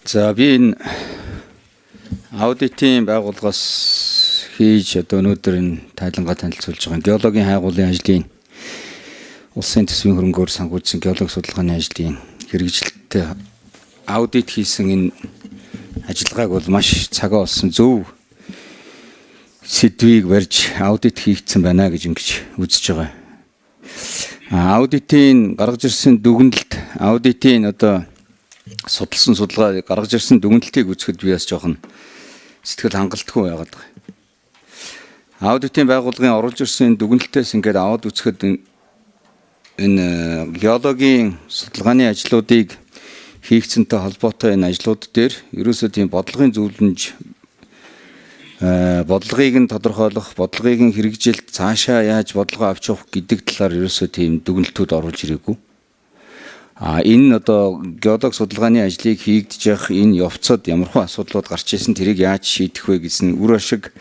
За би энэ аудитын байгууллагаас хийж одоо өнөөдөр энэ тайлангаа танилцуулж байгаа геологийн хайгуулын ажлын улсын төсвийн хөрөнгөөр санхүүжсэн геологи судалгааны ажлын хэрэгжилттэй аудит хийсэн энэ ажиллагааг бол маш цагаа болсон зөв сэдвийг барьж аудит хийгдсэн байна гэж ингэж үзэж байгаа. Аудитын гаргаж ирсэн дүгнэлт, аудитын одоо судалсан судалгаа гаргаж ирсэн дүгнэлтийг үзэхэд би бас жоохон сэтгэл хангалтгүй байгаад байгаа. Аудитын байгууллагын оруулж ирсэн дүгнэлтээс ингээд аваад үзэхэд энэ геологийн судалгааны ажлуудыг хийгдсэнтэй холбоотой энэ ажлууд дээр ерөөсөө тийм бодлогын зөвлөмж бодлогыг нь тодорхойлох, бодлогыг нь хэрэгжилт цаашаа яаж бодлогоо авч явах гэдэг талаар ерөөсөө тийм дүгнэлтүүд оруулж ирээгүй. Энэ одоо геологи судалгааны ажлыг хийгдэж явах энэ явцад ямархуу асуудлууд гарч ирсэн тэрийг яаж шийдэх вэ гэсэн үр ашиг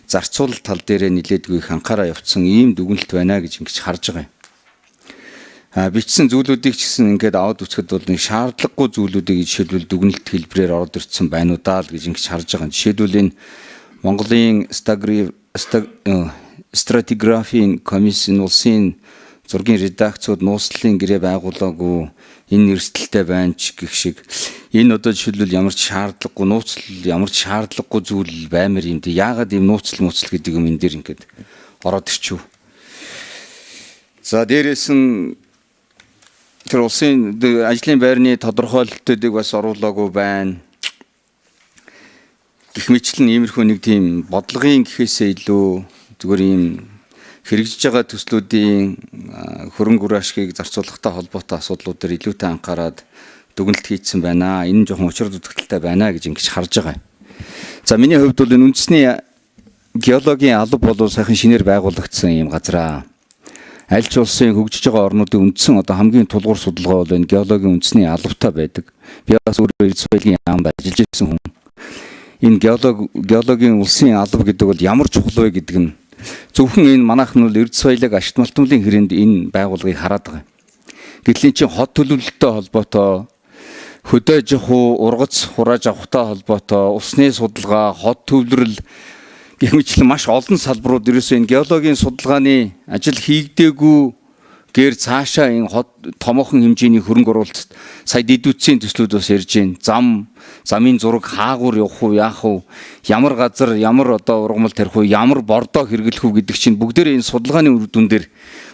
зарцуулалт тал дээрээ нэлээдгүй их анхаараа явцсан ийм дүгнэлт байна гэж ингэж харж байгаа юм. Бичсэн зүйлүүдийг ч гэсэн ингээд аваад үзэхэд бол нэг шаардлагагүй зүйлүүдийг жишээлбэл дүгнэлт хэлбэрээр ороод ирсэн байна уу даа л гэж ингэж харж байгаа. Жишээлбэл энэ Монголын стратиграфийн комиссын улсын зургийн редакцууд нууцлалын гэрээ байгуулаагүй энэ эрсдэлтэй байна ч гэх шиг энэ одоо жишээлбэл ямар ч шаардлагагүй нууцлал ямар ч шаардлагагүй зүйл баймар юм дээ. Яагаад ийм нууцлал гэдэг юм энэ дээр ингээд ороод ирчихв. За дээрээс нь тэр улсын ажлын байрны тодорхойлолтуудыг бас оруулаагүй байна. Гэх мэтлэн иймэрхүү нэг тийм бодлогын гэхээсээ илүү зүгээр ийм хэрэгжиж байгаа төслүүдийн хөрөнгө үр ашгийг зарцуулахтай холбоотой асуудлууд дээр илүүтэй анхаарад дүгнэлт хийсэн байна. Энэ жоохон учир дутагдaltaй байна гэж ингэж харж байгаа. За миний хувьд бол энэ үндэсний геологийн алба бол сайхан шинээр байгуулагдсан юм газар. Аль ч улсын хөгжиж байгаа орнуудын үндсэн одоо хамгийн тулгуур судалгаа бол энэ геологийн үндэсний албатай байдаг. Би бас өөрөө Эрдэнэс баялагын яамд ажиллаж байсан хүн. Энэ геологийн улсын алба гэдэг бол ямар чухал вэ гэдэг нь зөвхөн энэ манайхан бол Эрдэнэс баялаг ашигт малтмлын хэрээнд энэ байгууллагыг хараад байгаа. Гэтэл энэ чинь хот төлөвлөлттэй холбоотой, хөдөөж явах, ургац хурааж авахтай холбоотой, усны судалгаа, хот төвлөрөл гэх мэтлэн маш олон салбарууд ерөөсөө энэ геологийн судалгааны ажил хийгдээгүй гэр цаашаа энэ хот томоохон хэмжээний хөрөнгө оруулалт сая дэдүцийн төслүүд бас ярьж байна. Замын зураг хаагуур явах уу, яах уу, ямар газар, ямар одоо ургамал тарих уу, ямар бордоо хэрэглэх үү гэдэг чинь бүгдээрээ энэ судалгааны үр дүн дээр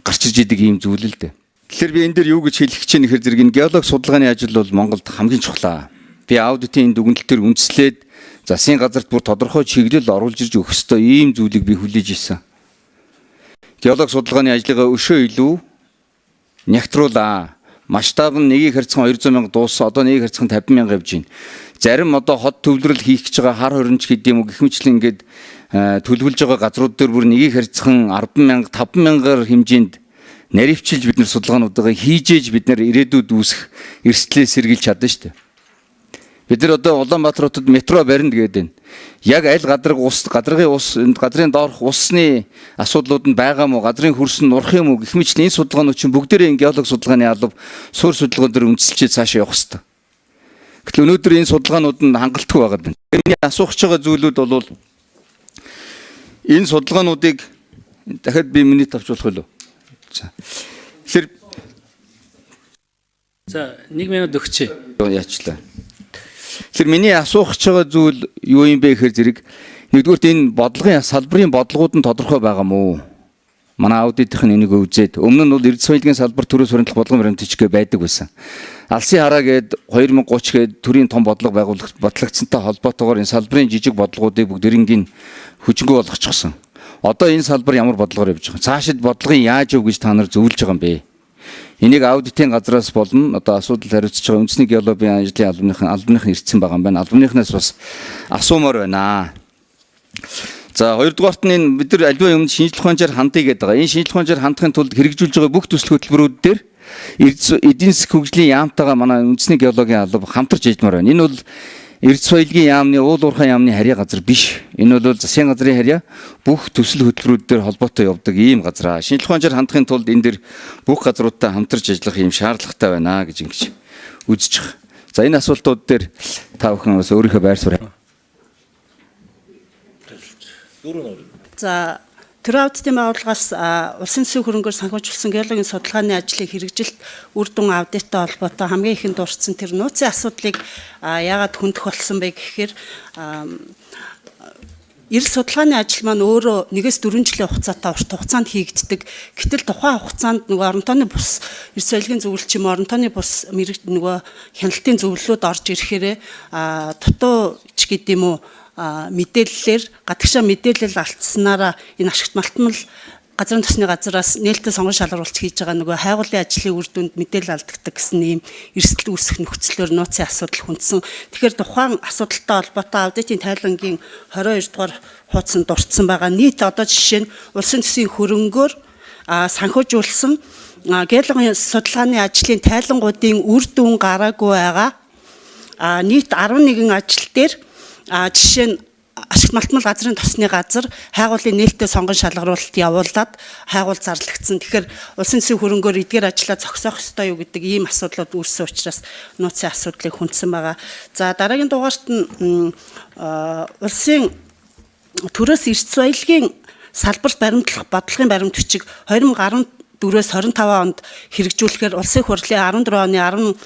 гарч иж идэг ийм зүйл л дээ. Тэгэхээр би энэ дээр юу гэж хэлэх гэж нэхэр зэрэг энэ геологи судалгааны ажил бол Монголд хамгийн чухал. Би аудитын энэ дүгнэлтээр үндэслээд засгийн газарт бүр тодорхой чиглэл оруулж ирж өгөх ёстой ийм зүйлийг би хүлээж ирсэн. Геологи судалгааны ажлыгаа өшөө илүү нягтруулаа. Масштаб нь 1-ийг харьцан 200 мянга дууссан. Одоо 1-ийг харьцан 50 мянга явж байна. Зарим одоо хот төвлөрөл хийх гэж байгаа хар хоринч гэдэг юм уу гэх мэтлэн ингээд төлөвлөж байгаа газрууд дээр бүр 1-ийг харьцан 10 мянга 5 мянгаар хэмжээнд наривчилж бид нар судалгаануудаа хийж ээж бид нар ирээдүйд үүсэх эрсдлээ сэргийлж чадна шүү дээ. Бид нар одоо Улаанбаатар хотод метро барина гэдэг байна. Яг аль гадрын газрын доорх усны асуудлууд нь байгаа мó, газрын хөрс нь урах юм уу гэх мэт энэ судалгаанууд чинь бүгдээрээ энэ геологи судалгааны алба суурь судалгаан дээр үндэслэж цаашаа явах хэрэгтэй. Гэтэл өнөөдөр энэ судалгаанууд нь хангалтгүй байгаад байна. Миний асуух гэж байгаа зүйлүүд бол энэ судалгаануудыг дахиад би минут авч болох уу? За 1 минут өгчээ. Яачлаа. Тэгэхээр миний асуух гэж байгаа зүйл юу юм бэ гэхээр зэрэг нэгдүгürt энэ бодлогын салбарын бодлогууд нь тодорхой байгаа мó. Манай аудитын энийг үзээд өмнө нь бол Эрдэнэс баялагын салбар төрөөс баримтлах бодлогын баримтчгээ байдаг байсан. Алсын хараа гээд 2030 гээд төрийн том бодлого бодлогдсонтой холбоотойгоор энэ салбарын жижиг бодлогуудыг бүгдэрингийн хүчингү болгочихсон. Одоо энэ салбар ямар бодлогоор явж байгаа? Цаашид бодлогын яаж өг гэж та нар зөвлөж байгаа юм бэ? Энийг аудитын газраас болно. Одоо асуудал хариуцж байгаа үндэсний геологийн ажлын албаных нь ирсэн байгаа юм байна. Албаныхнаас бас асуумаар байна. За хоёрдугаарт нь бид нар аливаа юм шинжлэх ухаанчаар хандъя гэдэг байгаа. Энэ шинжлэх ухаанчаар хандахын тулд хэрэгжүүлж байгаа бүх төсөл хөтөлбөрүүд дээр эдийн засгийн хөгжлийн яамтайгаа манай үндэсний геологийн алба хамтарч ижмаар байна. Энэ бол Эрдэнэс баялагын яамны уул уурхай яамны харьяа газар биш. Энэ бол засгийн газрын харьяа бүх төсөл хөтөлбөрүүд дээр холбоотой явдаг ийм газар. Шинжлэх ухаанчаар хандахын тулд энэ дэр бүх газруудтай хамтарч ажиллах ийм шаардлагатай байна гэж ингэж үзэж байгаа. За энэ асуултууд дээр та бүхэн бас өөрийнхөө байр суурь. За тэр аудитын байгууллагаас улсын төсвийн хөрөнгөөр санхүүжүүлсэн геологийн судалгааны ажлыг хэрэгжилт үр дүн аудиттай холбоотой хамгийн ихэнд дурдсан тэр нууцын асуудлыг яагаад хөндөх болсон бэ гэхээр эрэл судалгааны ажил маань өөрөө 1-4 жилийн хугацаатай урт хугацаанд хийгддэг. Гэтэл тухайн хугацаанд нөгөө орон тооны бус эрс соёлын зөвлөлч юм орон тооны бус мэрэг нөгөө хяналтын зөвлөлүүд орж ирэхээр дутуу ч гэдэм үү мэдээллээр гадагшаа мэдээлэл алдсанараа энэ ашигт малтмал газрын тосны газраас нээлттэй сонгон шалгаруулалт хийж байгаа нөгөө хайгуулын ажлын үр дүнд мэдээлэл алдагддаг гэсэн ийм эрсдэл үүсэх нөхцлөөр нууцын асуудал хүндсэн. Тэгэхээр тухайн асуудалтай холбоотой аудитын тайлангийн 22 дугаар хуудсанд дурдсан байгаа. Нийт одоо жишээ нь улсын төсвийн хөрөнгөөр санхүүжүүлсэн геологийн судалгааны ажлын тайлангуудын үр дүн гараагүй байгаа. Нийт 11 ажил дээр жишээ нь ашигт малтмал газрын тосны газар хайгуулын нээлттэй сонгон шалгаруулалт явуулаад хайгуул зарлагдсан. Тэгэхээр улсын төсвийн хөрөнгөөр эдгээр ажлаа зогсоох ёстой юу гэдэг ийм асуудлууд үүссэн учраас нууцын асуудлыг хүндсэн байгаа. За дараагийн дугаарт нь улсын төрөөс эрс соёлын салбарт баримтлах бодлогын баримт бичиг 2014-өөс 25 онд хэрэгжүүлэхээр улсын хурлын 14 оны 18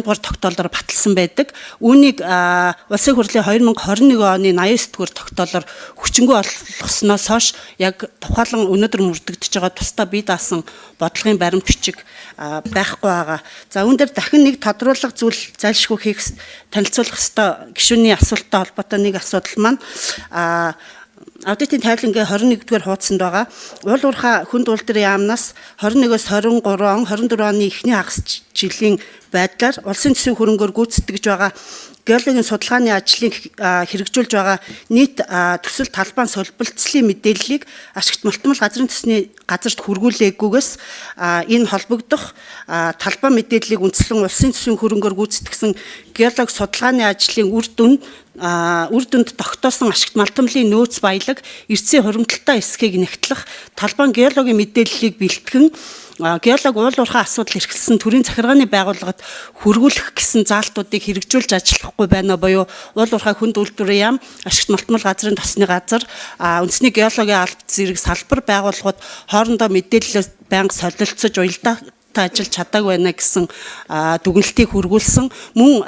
дугаар тогтоолоор баталсан байдаг. Үүнийг улсын хурлын 2021 оны 89 дугаар тогтоолоор хүчингүй болгосноос хойш яг тухайлан өнөөдөр мөрдөгдөж байгаа тусдаа бие даасан бодлогын баримт бичиг байхгүй байгаа. За үүн дээр дахин нэг тодруулах зүйл зайлшгүй хийх танилцуулах ёстой гишүүний асуулттай холбоотой нэг асуудал маань аудитын тайлангийн 21-р хуудсанд байгаа. Уул уурхай хүнд үйлдвэрийн яамнаас 21-өөс 23 он 24 оны эхний хагас жилийн байдлаар улсын төсвийн хөрөнгөөр гүйцэтгэж байгаа геологийн судалгааны ажлыг хэрэгжүүлж байгаа нийт төсөл талбайн солбилцлын мэдээллийг ашигт малтмал газрын төсний газарт хүргүүлээгүйгээс энэ холбогдох талбайн мэдээллийг үндэслэн улсын төсвийн хөрөнгөөр гүйцэтгсэн геолог судалгааны ажлын үр дүнд тогтоосон ашигт малтмалын нөөц баялаг эрсийн хуримтлалтай эсхийг нэгтлэх талбайн геологийн мэдээллийг бэлтгэн геолог уул уурхай асуудал эрхэлсэн төрийн захиргааны байгууллагад хүргүүлэх гэсэн заалтуудыг хэрэгжүүлж ажиллахгүй байна буюу уул уурхай хүнд үйлдвэрийн яам ашигт малтмал газрын тосны газар үндэсний геологийн алба зэрэг салбар байгууллагууд хоорондоо мэдээлэл байнга солилцож уялдаа ажиллаж чадаагүй байна гэсэн дүгнэлтийг хүргүүлсэн. Мөн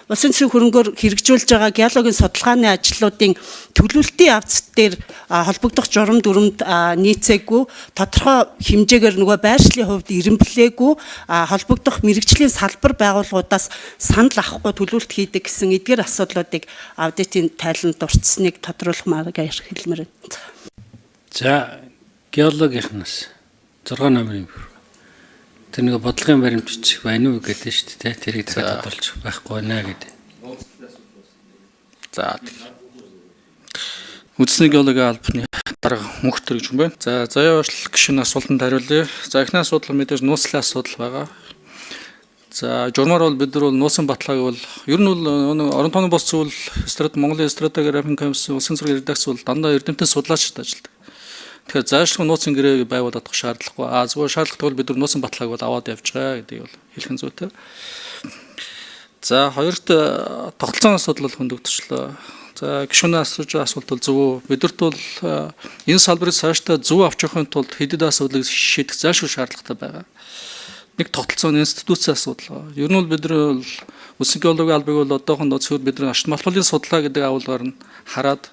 улсын төсвийн хөрөнгөөр хэрэгжүүлж байгаа геологийн судалгааны ажлуудын төлөвлөлтийн явц дээр холбогдох журам дүрмд нийцээгүй, тодорхой хэмжээгээр нөгөө байршлын хувьд ирэмблээгүй, холбогдох мэрэгжлийн салбар байгууллагуудаас санал авахгүй төлөвлөлт хийдэг гэсэн эдгээр асуудлуудыг аудитын тайланд дурдсныг тодруулахмаар хэлмээр байна. За геологийнхнаас 6 номерын тэр нэг бодлогын баримт бичих байна уу гэдэг шүү дээ. Тэрийг тодорхойлж байхгүй байна гэдэг. За үндэсний геологийн албаны дарга мөнх төрөж юм байна. За заяа уучлал гишүүний асуултанд хариулъя. За эхний асуудал мэдээж нууцлын асуудал байгаа. За журмаар бол бид нар бол нууцын баталгааг бол ер нь бол орон тооны бус зүйл Монголын стратеграфийн комиссын улсын цэргийн редакц бол дандаа эрдэмтэн судлаачид ажилладаг. Тэгэхээр заашгүй нууцын гэрээ байгуулах шаардлагагүй. Зүгээр шаардлагатай бол бид нар нууцын баталгааг бол аваад явж байгаа гэдгийг бол хэлэх нь зүйтэй. За хоёрт тогтолцоон асуудал бол хөндөгдөжлөө. За гишүүний асууж байгаа асуулт бол зөв. Бидэрт бол энэ салбарыг цаашдаа зөв авч явахын тулд хэдэн асуудлыг шийдэх заашгүй шаардлагатай байгаа. Нэг тогтолцооны институцийн асуудал. Ер нь бол бид нар улсын геологийн албыг бол одоохондоо зөвхөн бид нар ашигт малтмалын судалгаа гэдэг агуулгаар нь хараад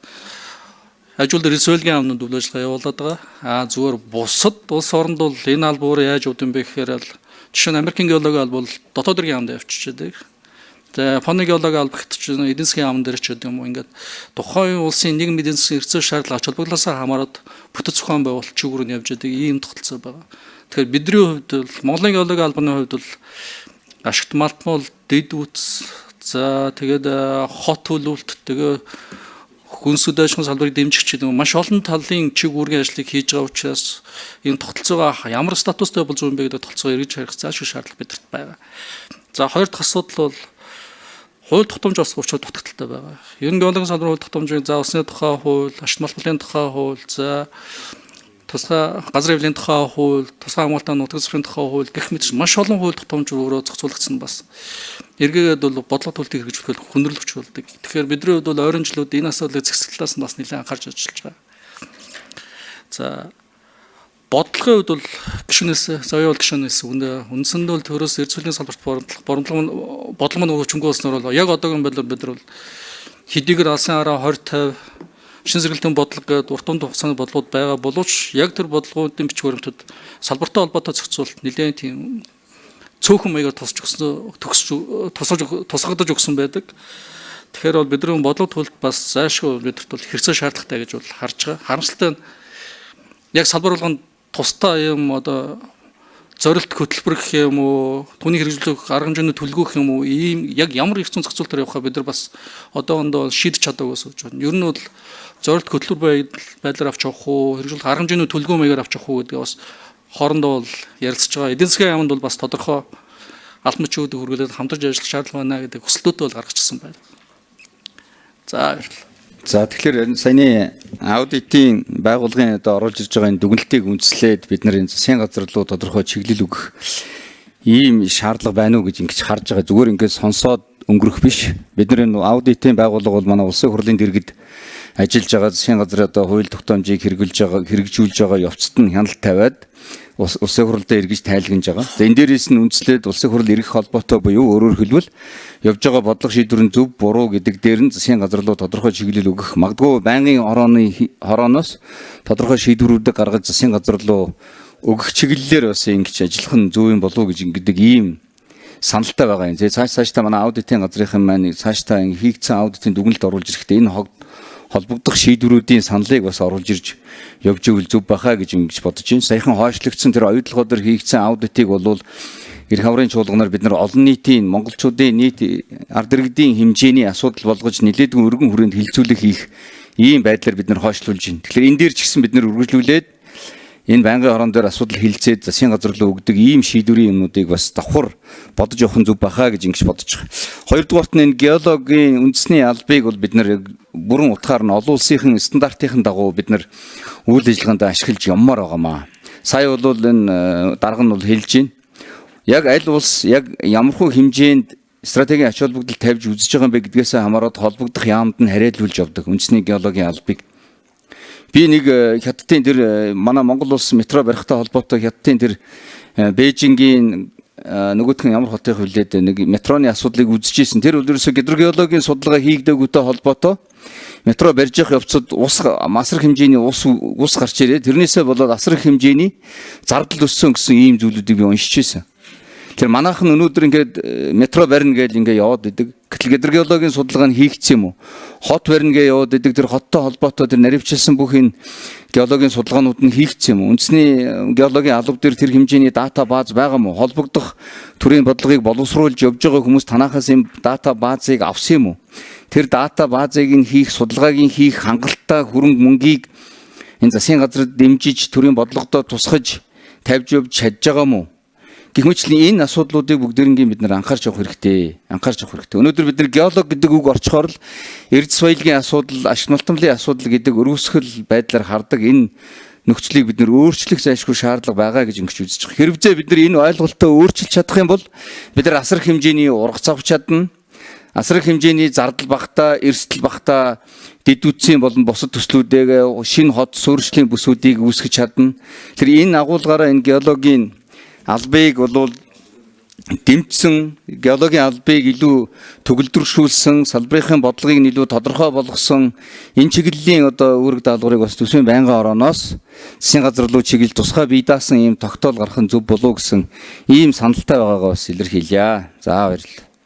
ажил дээр соёлын амнууд үйл ажиллагаа явуулаад байгаа. Зүгээр бусад улс оронд бол энэ албаар яаж удам бэ гэхээр жишээ нь Америкийн геологийн алба бол дотоод иргэн амд явчихж байдаг. Тэгээ Японы геологийн алба гэхдээ чинь эдийн засгийн амн дээр ч гэдэг юм уу ингээд тухайн улсын нийгэм эдийн засгийн эрсдэл шаардлага ач холбогдлосоо хамаарат бүтэц зохион байгуулалт чиглэл рүү явж байдаг ийм тогтолцоо байгаа. Тэгэхээр бидний хувьд бол Монголын геологийн албаны хувьд бол ашигт малтмал дэд үтс за тэгээд хот төлөвлөлт тэгээ хүнсүүд ажлын салбарыг дэмжих гэдэг маш олон талын чиг үүргийн ажлыг хийж байгаа учраас энэ тогтолцоогоо ямар статустай бол зөв юм бэ гэдэг тогтолцоогоо эргэж харих заашгүй шаардлага бидэрт байгаа. За хоёр дахь асуудал бол хууль тогтоомж бас учраас дутагдaltaй байгаа. Ер нь геологийн салбарын хууль тогтоомжийн за усны тухай хууль, ашигт малтмалын тухай хууль, за тусгай газрын эвлийн тухай хууль, тусгай хамгаалалтын нутаг засварын тухай хууль гэх мэт маш олон хууль тогтоомжууд зохицуулагдсан бас. Эргээгээд бол бодлого төлөлтийг хэрэгжүүлэх хүндрэлж болдог. Тэгэхээр бидний хувьд бол ойрын жилүүд энэ асуудлыг зэгцэл талаас нь бас нэлээд анхаарч ажиллаж байгаа. За бодлогын хувьд бол гишүүнээс зоёо гишүүнээс үндсэндээ бол төрөөс эрдэсвлийн салбарт бодлого маань хүчингү болсноор бол яг одоогийн байдлаар бид нар бол хэдийгээр алсын хараа 20 50 шин сэргэлтийн бодлого гэдэг урт хугацааны бодлогууд байгаа боловч яг тэр бодлогуудын бичиг баримтууд салбартай холбоотой зохицуулалт нэлээд тийм цөөхөн маягаар тусгагдаж өгсөн байдаг. Тэгэхээр бол бидний бодлого төлөлт бас заашгүй бидэрт бол хэрэгцээ шаардлагатай гэж бол харж байгаа. Харамсалтай нь яг салбар болгонд тустай юм одоо зорилт хөтөлбөр гэх юм уу, түүний хэрэгжүүлэх арга хэмжээний төлгөө гэх юм уу, ийм яг ямар их зүйн зохицуулалтаар явахаа бид нар бас одоохондоо шийдэж чадаагүй гэж байна. Ер нь бол зорилт хөтөлбөр байдлаар авч явах уу, хэрэгжүүлэх арга хэмжээний төлгөө маягаар авч явах уу гэдгээ бас хоорондоо бол ярилцж байгаа. Эдийн засгийн яамд бол бас тодорхой албан бичгүүдийг хүргэлээд хамтарч ажиллах шаардлага байна гэдэг хүслүүдээ бол гаргачихсан байна. За баярлалаа. За тэгэхээр саяны аудитын байгууллагын одоо оруулж ирж байгаа энэ дүгнэлтийг үндэслээд бид нар энэ засгийн газар руу тодорхой чиглэл өгөх ийм шаардлага байна уу гэж ингэж харж байгаа. Зүгээр ингээд сонсоод өнгөрөх биш. Бид нар энэ аудитын байгууллага бол манай улсын хурлын дэргэд ажиллаж байгаа засгийн газрын одоо хууль тогтоомжийг хэрэгжүүлж байгаа явцад нь хяналт тавиад улсын хурлдаа эргэж тайлгнаж байгаа. За энэ дээрээс нь үндслээд улсын хурл эргэх холбоотой буюу өөрөөр хэлбэл явж байгаа бодлого шийдвэрийн зөв буруу гэдэг дээр нь засгийн газар руу тодорхой чиглэл өгөх, магадгүй байнгын хорооноос тодорхой шийдвэрүүдийг гаргаж засгийн газар руу өгөх чиглэлээр бас ингэж ажиллах нь зөв юм болов уу гэж ингэдэг ийм саналтай байгаа юм. Цаашдаа манай аудитын газрынхан маань цаашдаа хийгдсэн аудитын дүгнэлт оруулж ирэхдээ энэ холбогдох шийдвэрүүдийн саналыг бас оруулж ирж явж ивэл зөв байхаа гэж ингэж бодож байна. Саяхан хойшлогдсон тэр оюутлогоор хийгдсэн аудитыг болвол эрх хамрын чуулганаар бид нар олон нийтийн монголчуудын нийт ард иргэдийн хэмжээний асуудал болгож нэлээдгүй өргөн хүрээнд хилцүүлэх хийх ийм байдлаар бид нар хойшлуулж байна. Тэгэхээр энэ дээр ч гэсэн бид нар үргэлжлүүлээд энэ байнгын хорон дээр асуудал хилцээд засгийн газар руу өгдөг ийм шийдвэрийн юмнуудыг бас давхар бодож явах нь зөв байхаа гэж ингэж бодож байгаа. Хоёрдугаарт нь энэ геологийн үндэсний албыг бол бид нар бүрэн утгаар нь олон улсын стандартын дагуу бид нар үйл ажиллагаанд ашиглаж явмаар байгаамаа. Сая бол энэ дарга нь бол хэлж байна. Яг аль улс яг ямархуу хэмжээнд стратегийн ач холбогдол тавьж үзэж байгаа юм бэ гэдгээс хамаарат холбогдох яамд нь хариалуулж явдаг үндэсний геологийн албыг. Би нэг хятадын тэр манай Монгол улс метро барихтай холбоотой хятадын тэр Бээжингийн нөгөөх нь ямар хотыг хөвлөөд нэг метроны асуудлыг үзчихсэн. Тэр үлдэрсээ гидрогеологийн судалгаа хийгдэгүйтэй холбоотой метро барьж явах явцад масрах хэмжээний ус гарч ирээ. Тэрнээсээ болоод асрах хэмжээний зардал өссөн гэсэн ийм зүйлүүдийг би уншиж байсан. Тэр манайхан өнөөдөр ингээд метро барина гэж ингээд яваад идэг. Гэтэл гидрогеологийн судалгаа нь хийгдсэн юм уу? Хот барина гэж яваад идэг. Тэр хоттой холбоотой тэр наривчилсан бүх энэ геологийн судалгаанууд нь хийгдсэн юм уу? Үндэсний геологийн алба дээр тэр хэмжээний дата бааз байгаа мó? Холбогдох төрийн бодлогыг боловсруулж явж байгаа хүмүүс танахаас энэ дата баазыг авсан юм уу? Тэр дата баазыг нь хийх, судалгааг нь хийх хангалттай хөрөнгө мөнгийг энэ засгийн газарт дэмжиж төрийн бодлогодоо тусгаж тавьж явж чадж байгаа мó? Гэвч энэ асуудлуудыг бүгдээрнгийн бид нар анхаарч явах хэрэгтэй. Өнөөдөр бид нар геолог гэдэг үг орчхоор л эрдэс баялагын асуудал, ашиг нутамлын асуудал гэдэг өргөсгөл байдлаар хардаг энэ нөхцөлийг бид нар өөрчлөх зайлшгүй шаардлага байгаа гэж ингэж үзэж байгаа. Хэрвээ бид нар энэ ойлголтоо өөрчилж чадах юм бол бид нар асар хэмжээний ургац авч чадна. Асар хэмжээний зардал багтаа, эрсдэл багтаа дэд үтсийн болон бусад төслүүдээ шинэ хот суурьшлийн бүсүүдийг үүсгэж чадна. Тэр энэ агуулгаараа энэ геологийн албыг бол дэмжсэн, геологийн албыг илүү төгөлдрөшүүлсэн, салбарын бодлогыг илүү тодорхой болгосон энэ чиглэлийн одоо үүрэг даалгаврыг бас төсвийн байнгын орооноос засгийн газар руу чиглэл тусгай бие даасан ийм тогтоол гарах нь зөв болов уу гэсэн ийм саналтай байгаагаа бас илэрхийлье. За баярлалаа.